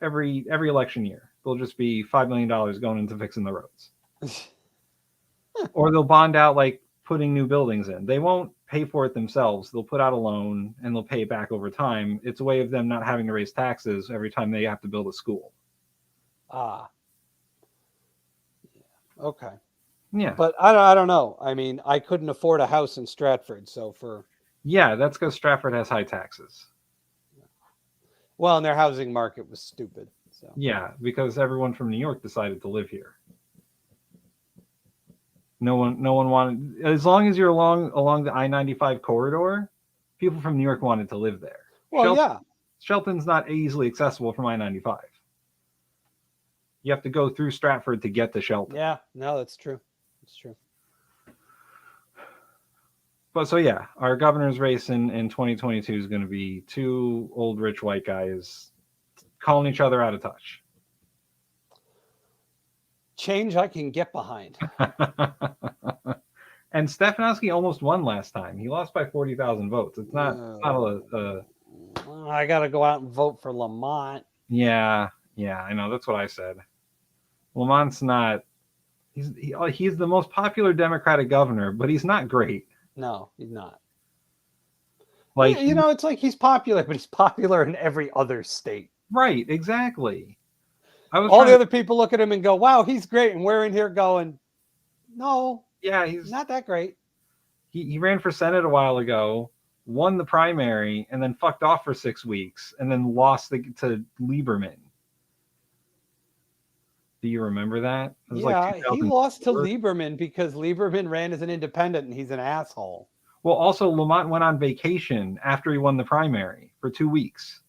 every election year. There'll just be $5 million going into fixing the roads, or they'll bond out like putting new buildings in. They won't pay for it themselves. They'll put out a loan and they'll pay it back over time. It's a way of them not having to raise taxes every time they have to build a school. Ah, yeah. Okay. Yeah, but I don't know. I mean, I couldn't afford a house in Stratford, so that's because Stratford has high taxes. Well, and their housing market was stupid. So yeah, because everyone from New York decided to live here. No one wanted. As long as you're along the I-95 corridor, people from New York wanted to live there. Well, Shelton's not easily accessible from I-95. You have to go through Stratford to get to Shelton. Yeah, no, that's true. It's true. But so yeah, our governor's race in 2022 is going to be two old rich white guys calling each other out of touch. Change I can get behind. And Stefanowski almost won last time. He lost by 40,000 votes. It's not I got to go out and vote for Lamont. Yeah, I know. That's what I said. Lamont's not. He's the most popular Democratic governor, but he's not great. No, he's not. Like it's like he's popular, but he's popular in every other state. Right, exactly. All the other people look at him and go, "Wow, he's great," and we're in here going, "No, yeah, he's not that great." He ran for Senate a while ago, won the primary, and then fucked off for 6 weeks, and then lost to Lieberman. Do you remember that? It was he lost to Lieberman because Lieberman ran as an independent and he's an asshole. Well, also Lamont went on vacation after he won the primary for 2 weeks.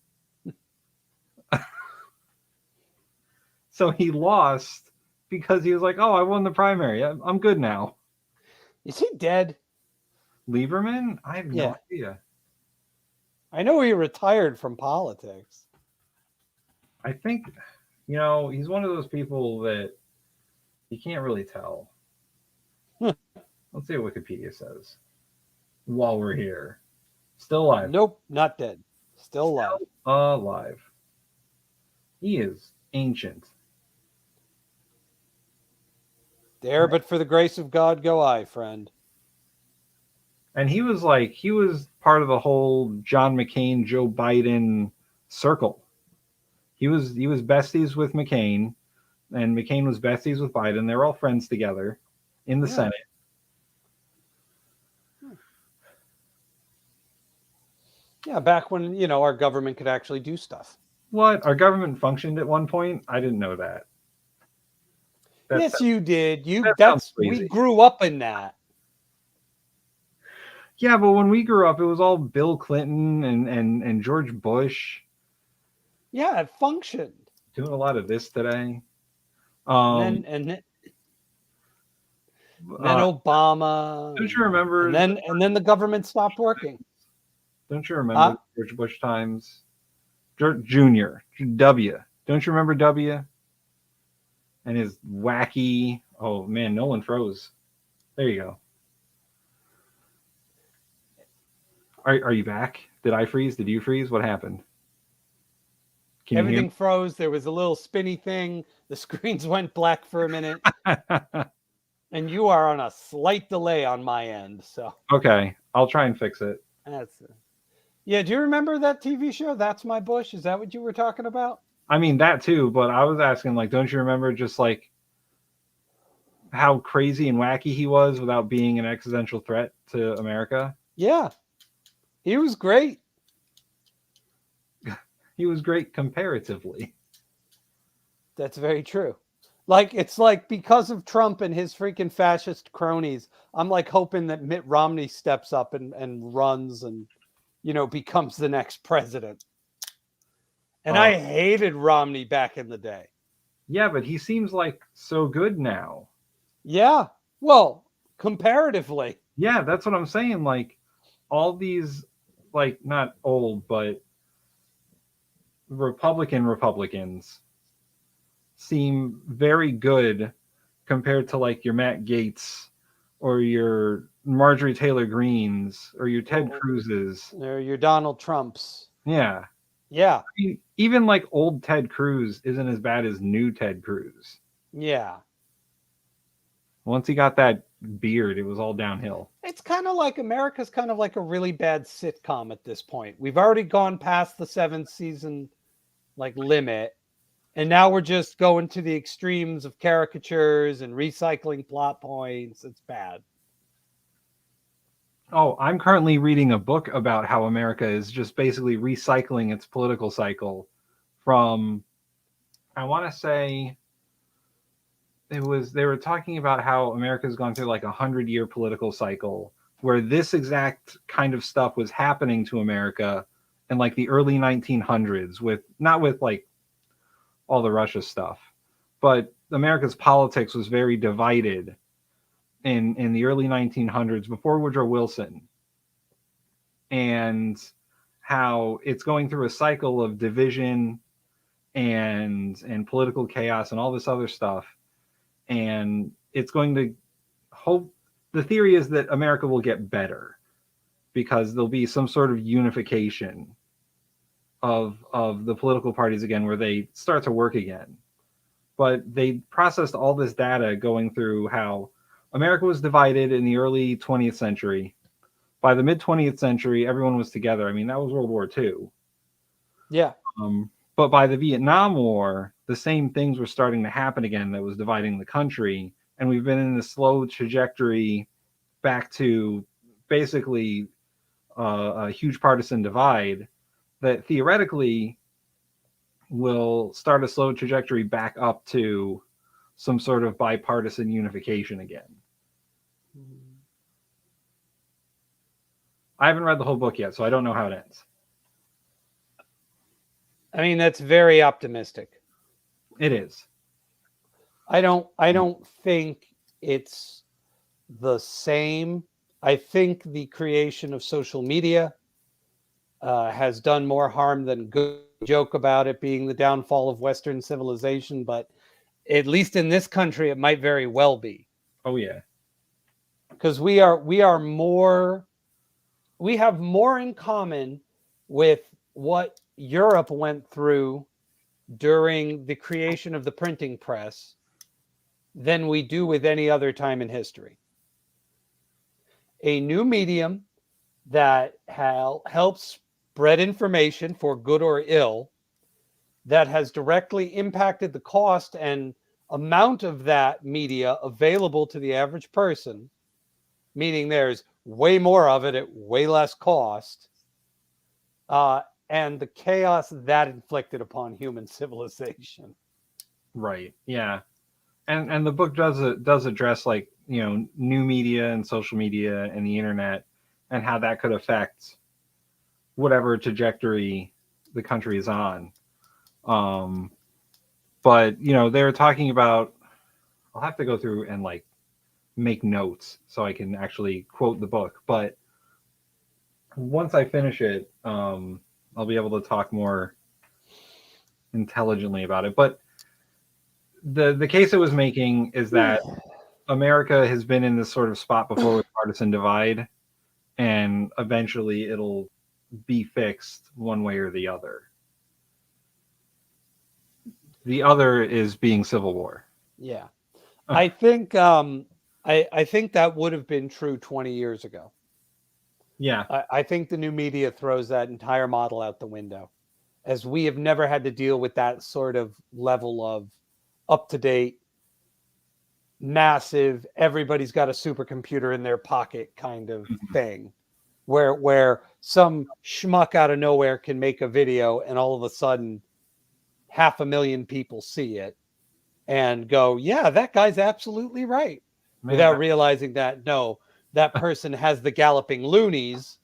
So he lost because he was like, "Oh, I won the primary. I'm good now." Is he dead? Lieberman? I have no idea. I know he retired from politics. I think... he's one of those people that you can't really tell. Let's see what Wikipedia says. While we're here. Still alive. Nope, not dead. Still alive. Alive. He is ancient. There, but for the grace of God go I, friend. And he was part of the whole John McCain, Joe Biden circle. He was besties with McCain, and McCain was besties with Biden. They were all friends together in the Senate. Yeah, back when, our government could actually do stuff. What? Our government functioned at one point? I didn't know that. Yes, you did. We grew up in that. Yeah, but when we grew up, it was all Bill Clinton and George Bush Yeah, it functioned. doing a lot of this today. And Um, then and then, and then uh, Obama, don't you and remember? then the government stopped working. Don't you remember Huh? the George Bush times? George Junior W. Don't you remember W and his wacky? Oh man, Nolan froze. There you go. Are you back? Did I freeze? Did you freeze? What happened? Can you hear Everything froze. There was a little spinny thing. The screens went black for a minute, me? and you are on a slight delay on my end. So Okay, I'll try and fix it. that's yeah. Do you remember that TV show? That's My Bush. Is that what you were talking about? I mean that too, but I was asking like, don't you remember just like how crazy and wacky he was without being an existential threat to America? Yeah, he was great. He was great comparatively. That's very true. Like it's like because of Trump and his freaking fascist cronies, I'm like hoping that Mitt Romney steps up and runs and becomes the next president. And Uh, I hated Romney back in the day. yeah, but he seems like so good now. Yeah. Well, comparatively. Yeah, that's what I'm saying. Like all these, like not old, but Republicans seem very good compared to like your Matt Gaetz or your Marjorie Taylor Greens or your Ted Cruzes. They're your Donald Trumps. Yeah. Yeah. I mean, even like old Ted Cruz isn't as bad as new Ted Cruz. Yeah. Once he got that beard, it was all downhill. It's kind of like America's kind of like a really bad sitcom at this point. We've already gone past the 7th season like limit. And now we're just going to the extremes of caricatures and recycling plot points. It's bad. Oh, I'm currently reading a book about how America is just basically recycling its political cycle from, I want to say, they were talking about how America's gone through like 100-year political cycle where this exact kind of stuff was happening to America in like the early 1900s with not with like all the Russia stuff, but America's politics was very divided in the early 1900s before Woodrow Wilson, and how it's going through a cycle of division and political chaos and all this other stuff, and it's going to hope the theory is that America will get better because there'll be some sort of unification of the political parties again where they start to work again. But they processed all this data going through how America was divided in the early 20th century. By the mid 20th century, everyone was together. I mean, that was World War II. Yeah. But by the Vietnam War, the same things were starting to happen again that was dividing the country. And we've been in this slow trajectory back to basically a huge partisan divide that theoretically will start a slow trajectory back up to some sort of bipartisan unification again. I haven't read the whole book yet, so I don't know how it ends. I mean, that's very optimistic. It is. I don't think it's the same. I think the creation of social media has done more harm than good. Joke about it being the downfall of Western civilization, but at least in this country, it might very well be. Oh yeah, because we have more in common with what Europe went through during the creation of the printing press than we do with any other time in history. A new medium that helps spread information for good or ill, that has directly impacted the cost and amount of that media available to the average person, meaning there's way more of it at way less cost, and the chaos that inflicted upon human civilization. right. Yeah, and the book does address like new media and social media and the internet and how that could affect whatever trajectory the country is on. But they're talking about. I'll have to go through and like make notes so I can actually quote the book. But once I finish it, I'll be able to talk more intelligently about it. But the case it was making is that America has been in this sort of spot before with partisan divide, and eventually it'll be fixed one way or the other. The other is being civil war. Yeah. I think I think that would have been true 20 years ago. Yeah. I think the new media throws that entire model out the window, as we have never had to deal with that sort of level of up-to-date, massive, everybody's got a supercomputer in their pocket kind of thing, where some schmuck out of nowhere can make a video and all of a sudden 500,000 people see it and go, yeah, that guy's absolutely right. Man, without realizing that, no, that person has the galloping loonies.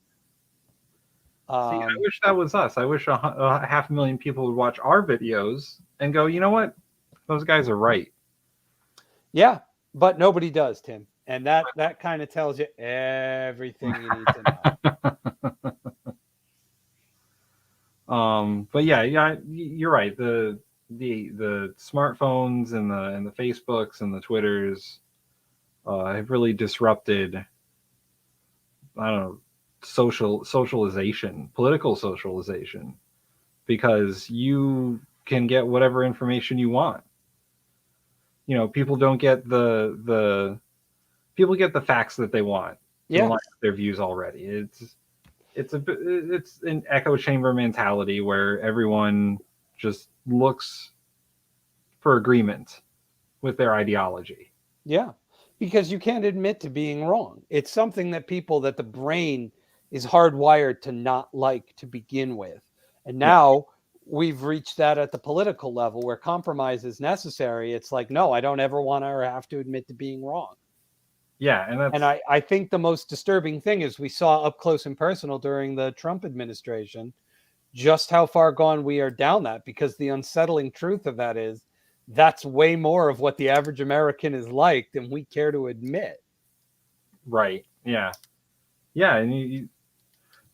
See, I wish that was us. I wish 500,000 people would watch our videos and go, you know what? Those guys are right. Yeah, but nobody does, Tim. And that kind of tells you everything you need to know. But yeah, you're right. The smartphones and the Facebooks and the Twitters have really disrupted, I don't know, socialization, political socialization, because you can get whatever information you want. People don't get people get the facts that they want. Yeah, their views already. It's an echo chamber mentality where everyone just looks for agreement with their ideology. Yeah, because you can't admit to being wrong. It's something that the brain is hardwired to not like to begin with. And now we've reached that at the political level where compromise is necessary. It's like, no, I don't ever want to or have to admit to being wrong. Yeah, and I think the most disturbing thing is we saw up close and personal during the Trump administration just how far gone we are down that, because the unsettling truth of that is that's way more of what the average American is like than we care to admit. Right. Yeah. Yeah. And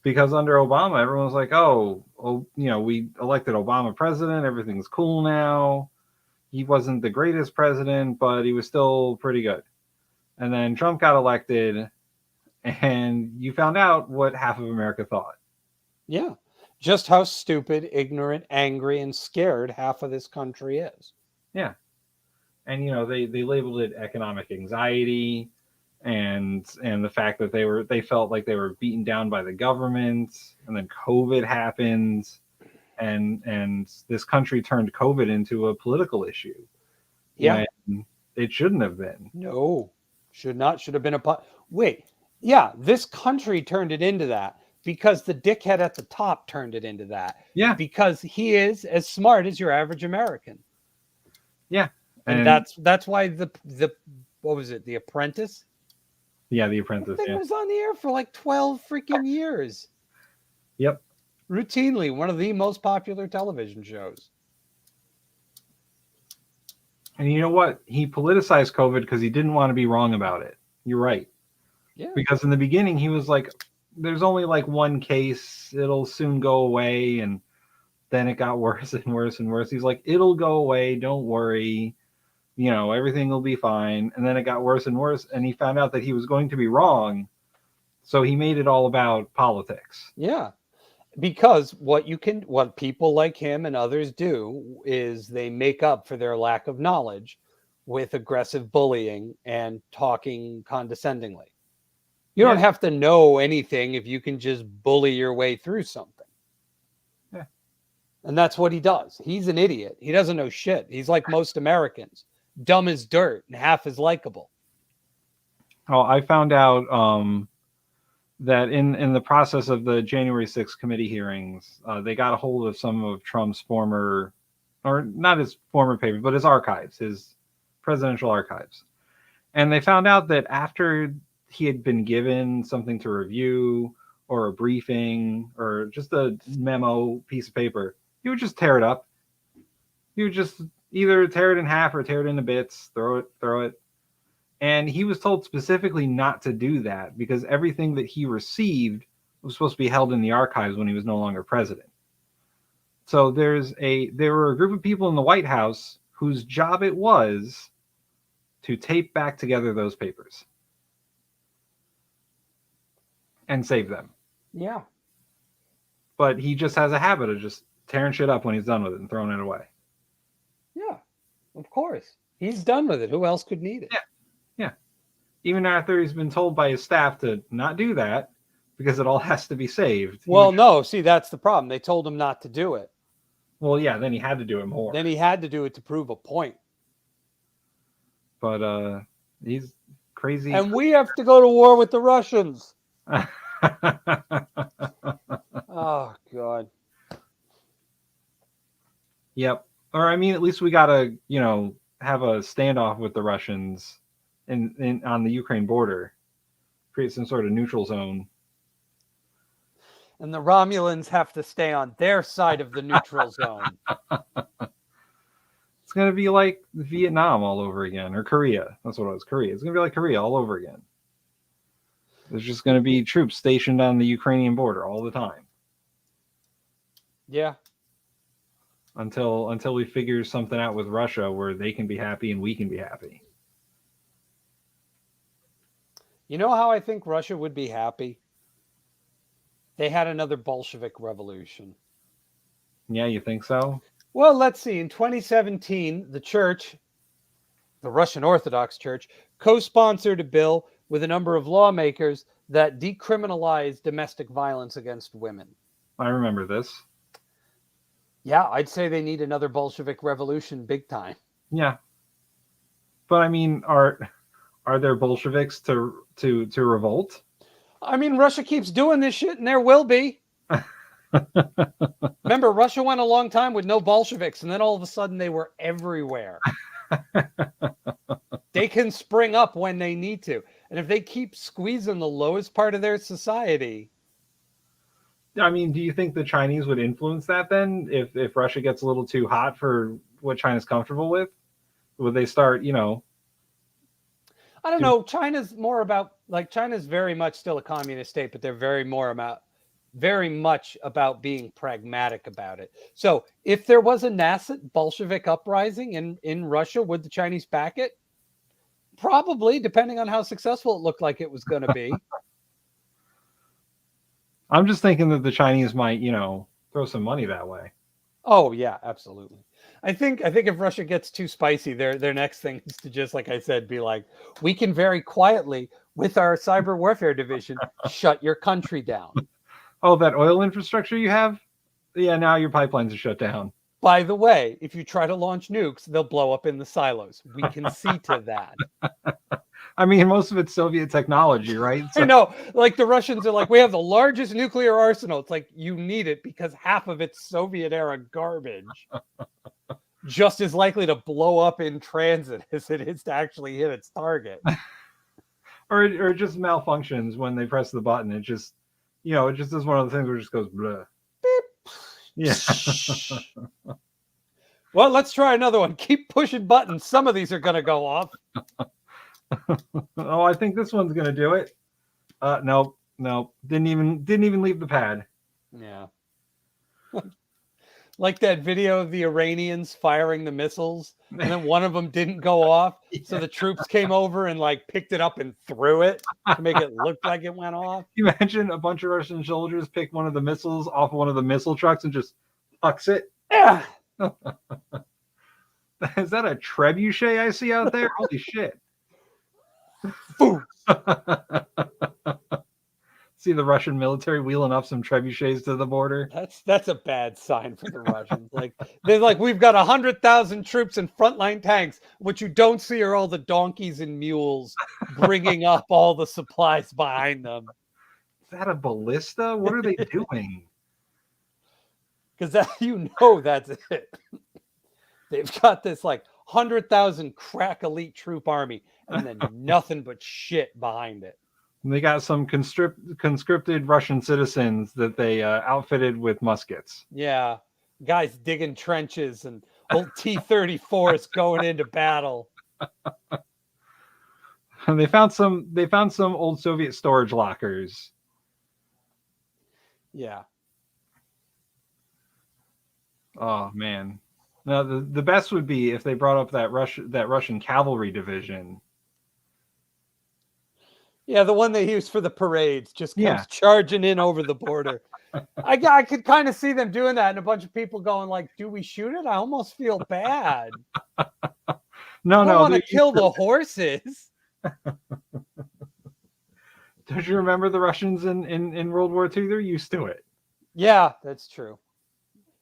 because under Obama, everyone's like, oh, we elected Obama president. Everything's cool now. He wasn't the greatest president, but he was still pretty good. And then Trump got elected, and you found out what half of America thought. Yeah. Just how stupid, ignorant, angry, and scared half of this country is. Yeah. And, they labeled it economic anxiety, and the fact that they felt like they were beaten down by the government, and then COVID happened, and this country turned COVID into a political issue. Yeah. When it shouldn't have been. No. Should have been wait. Yeah, this country turned it into that because the dickhead at the top turned it into that. Yeah. Because he is as smart as your average American. Yeah. And that's why the what was it? The Apprentice? Yeah, The Apprentice. It was on the air for like 12 freaking years. Yep. Routinely one of the most popular television shows. And you know what? He politicized COVID because he didn't want to be wrong about it. You're right. Yeah. Because in the beginning, he was like, there's only like one case. It'll soon go away. And then it got worse and worse and worse. He's like, it'll go away. Don't worry. Everything will be fine. And then it got worse and worse. And he found out that he was going to be wrong. So he made it all about politics. Yeah. Because what people like him and others do is they make up for their lack of knowledge with aggressive bullying and talking condescendingly. You don't have to know anything if you can just bully your way through something. Yeah. And that's what he does. He's an idiot. He doesn't know shit. He's like most Americans, dumb as dirt and half as likable. Oh, I found out that in the process of the January 6th committee hearings, they got a hold of some of Trump's former, or not his former papers, but his archives, his presidential archives. And they found out that after he had been given something to review or a briefing or just a memo piece of paper, he would just tear it up. He would just either tear it in half or tear it into bits, throw it. And he was told specifically not to do that because everything that he received was supposed to be held in the archives when he was no longer president. So there were a group of people in the White House whose job it was to tape back together those papers and save them. Yeah. But he just has a habit of just tearing shit up when he's done with it and throwing it away. Yeah, of course. He's done with it. Who else could need it? Yeah. Even after he's been told by his staff to not do that because it all has to be saved. Well, no, see, that's the problem. They told him not to do it. Well, yeah, then he had to do it more. Then he had to do it to prove a point. But he's crazy. And we have to go to war with the Russians. Oh, God. Yep. Or I mean, at least we gotta, have a standoff with the Russians in on the Ukraine border, create some sort of neutral zone. And the Romulans have to stay on their side of the neutral zone. It's gonna be like Vietnam all over again, or Korea. That's what it was. Korea. It's gonna be like Korea all over again. There's just gonna be troops stationed on the Ukrainian border all the time. Yeah. Until we figure something out with Russia where they can be happy and we can be happy. You know how I think Russia would be happy? They had another Bolshevik revolution. Yeah, you think so? Well, let's see. In 2017, the church, the Russian Orthodox Church, co-sponsored a bill with a number of lawmakers that decriminalized domestic violence against women. I remember this. Yeah, I'd say they need another Bolshevik revolution big time. Yeah. But I mean, are there Bolsheviks to revolt? I mean, Russia keeps doing this shit, and there will be. Remember, Russia went a long time with no Bolsheviks, and then all of a sudden they were everywhere. They can spring up when they need to. And if they keep squeezing the lowest part of their society... I mean, do you think the Chinese would influence that then? If Russia gets a little too hot for what China's comfortable with? Would they start, I don't know. China's more about, China's very much still a communist state, but they're very much about being pragmatic about it. So if there was a nascent Bolshevik uprising in Russia, would the Chinese back it? Probably, depending on how successful it looked like it was going to be. I'm just thinking that the Chinese might, throw some money that way. Oh yeah, absolutely. I think if Russia gets too spicy, their next thing is to just, like I said, be like, we can very quietly, with our cyber warfare division, shut your country down. Oh, that oil infrastructure you have? Yeah, now your pipelines are shut down. By the way, if you try to launch nukes, they'll blow up in the silos. We can see to that. I mean, most of it's Soviet technology, right? So... I know. Like, the Russians are like, we have the largest nuclear arsenal. It's like, you need it because half of it's Soviet-era garbage. Just as likely to blow up in transit as it is to actually hit its target. or it just malfunctions when they press the button. It just, it just is one of the things where it just goes, bleh. Beep. Yeah. Well, let's try another one. Keep pushing buttons. Some of these are going to go off. Oh, I think this one's gonna do it. Nope. Didn't even leave the pad. Yeah. Like that video of the Iranians firing the missiles, and then one of them didn't go off, so the troops came over and picked it up and threw it to make it look like it went off. Can you imagine a bunch of Russian soldiers pick one of the missiles off of one of the missile trucks and just hucks it? Yeah. Is that a trebuchet I see out there? Holy shit. See the Russian military wheeling up some trebuchets to the border. That's a bad sign for the Russians. They're like, we've got 100,000 troops and frontline tanks. What you don't see are all the donkeys and mules bringing up all the supplies behind them. Is that a ballista? What are they doing? Because that's it. They've got this 100,000 crack elite troop army, and then nothing but shit behind it. And they got some conscripted Russian citizens that they outfitted with muskets. Yeah. Guys digging trenches and old T-34s going into battle. And they found some old Soviet storage lockers. Yeah. Oh man. Now the best would be if they brought up that Russian cavalry division. Yeah, the one they use for the parades just comes Yeah. charging in over the border. I could kind of see them doing that, and a bunch of people going like, "Do we shoot it?" I almost feel bad. No, I don't no. want to kill the horses. Don't you remember the Russians in World War II? They're used to it. Yeah, that's true.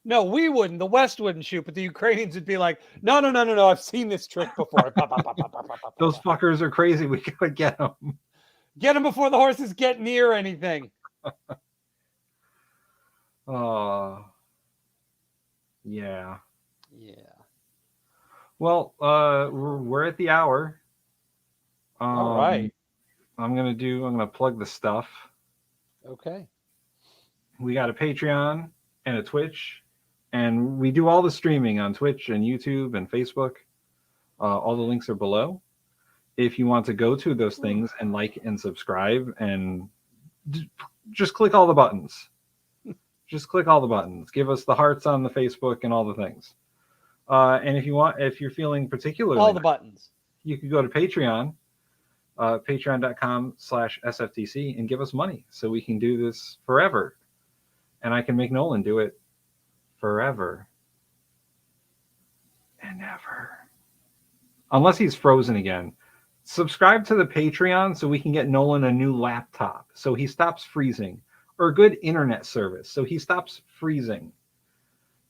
No, we wouldn't. The West wouldn't shoot, but the Ukrainians would be like, "No, no, no, no, no! I've seen this trick before." Those fuckers are crazy. We gotta get them. Get them before the horses get near anything. Oh, yeah. Yeah. Well, we're at the hour. All right. I'm gonna plug the stuff. Okay. We got a Patreon and a Twitch, and we do all the streaming on Twitch and YouTube and Facebook. All the links are below. If you want to go to those things and like and subscribe, and just click all the buttons. Just click all the buttons. Give us the hearts on the Facebook and all the things. And if you're feeling particularly all the buttons, you could go to Patreon, patreon.com/SFTC, and give us money so we can do this forever. And I can make Nolan do it forever and ever. Unless he's frozen again. Subscribe to the Patreon so we can get Nolan a new laptop so he stops freezing, or a good internet service so he stops freezing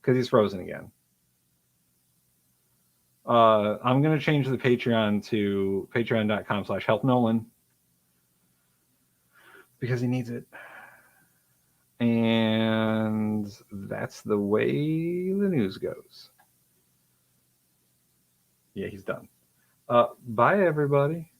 because he's frozen again. I'm going to change the Patreon to patreon.com/helpnolan because he needs it. And that's the way the news goes. Yeah, he's done. Bye, everybody.